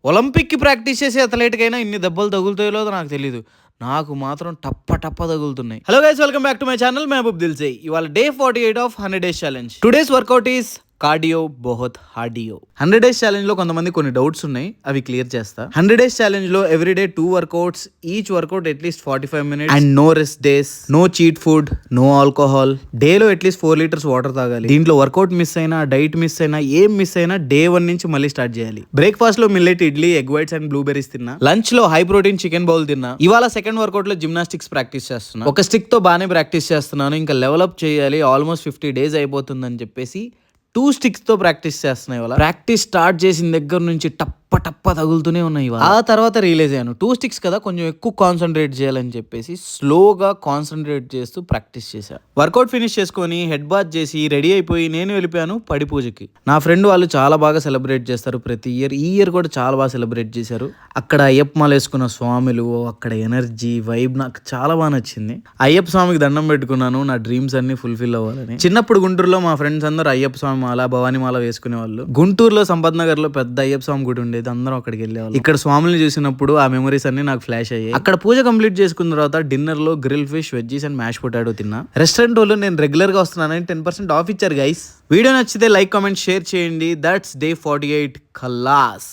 ఒలింపిక్‌కి practice చేసే అథ్లెట్‌కైనా ఇన్ని దెబ్బలు తగులుతాయో లేదో నాకు తెలీదు. నాకు మాత్రం టప్ప టప్ప తగులుతున్నాయి. Hello guys, welcome back to my channel Mehboob Dilse. ఇవాళ day 48 of 100 days challenge. Today's workout is cardio బహుత్ హార్డియో. 100 డేస్ ఛాలెంజ్ లో కొంతమంది కొన్ని డౌట్స్ ఉన్నాయి, అవి క్లియర్ చేస్తా. 100 డేస్ ఛాలెంజ్ లో every day 2 workouts, each workout at least 45 minutes and no rest days, no cheat food, no alcohol. Day లో అట్లీస్ట్ 4 లీటర్స్ వాటర్ తాగాలి. దీంట్లో వర్కౌట్ మిస్ అయినా, డైట్ మిస్ అయినా, ఏం మిస్ అయినా డే 1 నుంచి మళ్ళీ స్టార్ట్ చేయాలి. బ్రేక్ఫాస్ట్ లో millet idli, egg whites and blueberries తిన్నా. లంచ్ లో హై ప్రోటీన్ చికెన్ బౌల్ తిన్నా. ఇవాళ సెకండ్ వర్కౌట్ లో జిమ్నాస్టిక్స్ ప్రాక్టీస్ చేస్తున్నా. ఒక స్టిక్ తో బానే ప్రాక్టీస్ చేస్తున్నాను. ఇంకా లెవెల్ అప్ చేయాలి. ఆల్మోస్ట్ 50 డేస్ అయిపోతుందని చెప్పేసి 2 స్టిక్స్ తో ప్రాక్టీస్ చేస్తున్నాయి. ఇవాళ ప్రాక్టీస్ స్టార్ట్ చేసిన దగ్గర నుంచి టప్ప తగులుతూనే ఉన్నాయి. ఆ తర్వాత రియలైజ్ అయ్యాను, 2 స్టిక్స్ కదా, కొంచెం ఎక్కువ కాన్సన్ట్రేట్ చేయాలని చెప్పేసి స్లోగా కాన్సన్ట్రేట్ చేస్తూ ప్రాక్టీస్ చేశా. వర్కౌట్ ఫినిష్ చేసుకొని హెడ్ బాత్ చేసి రెడీ అయిపోయి నేను వెళ్ళిపోయాను పడి పూజకి. నా ఫ్రెండ్ వాళ్ళు చాలా బాగా సెలబ్రేట్ చేస్తారు ప్రతి ఇయర్. ఈ ఇయర్ కూడా చాలా బాగా సెలబ్రేట్ చేశారు. అక్కడ అయ్యప్ప మాల వేసుకున్న స్వాములు, అక్కడ ఎనర్జీ వైబ్ నాకు చాలా బాగా నచ్చింది. అయ్యప్ప స్వామికి దండం పెట్టుకున్నాను, నా డ్రీమ్స్ అన్ని ఫుల్ఫిల్ అవ్వాలని. చిన్నప్పుడు గుంటూరులో మా ఫ్రెండ్స్ అందరూ అయ్యప్ప స్వామి మాల, భవానీ మాల వేసుకునే వాళ్ళు. గుంటూరులో సంపత్ నగర్ లో పెద్ద అయ్యప్ప స్వామి గుడి ఉండేది, అందరం అక్కడికి వెళ్ళేవాళ్ళు. ఇక్కడ స్వాముల్ని చూసినప్పుడు ఆ మెమరీస్ అన్ని నాకు ఫ్లాష్ అయ్యాయి. అక్కడ పూజ కంప్లీట్ చేసుకున్న తర్వాత డిన్నర్ లో grill fish, veggies and mash potato తిన్నా. రెస్టారెంట్ వాళ్ళు నేను రెగ్యులర్ గా వస్తున్నానని 10% ఆఫ్ ఇచ్చారు గైస్. వీడియో నచ్చితే లైక్, కామెంట్, షేర్ చేయండి. That's day 48 Khallas.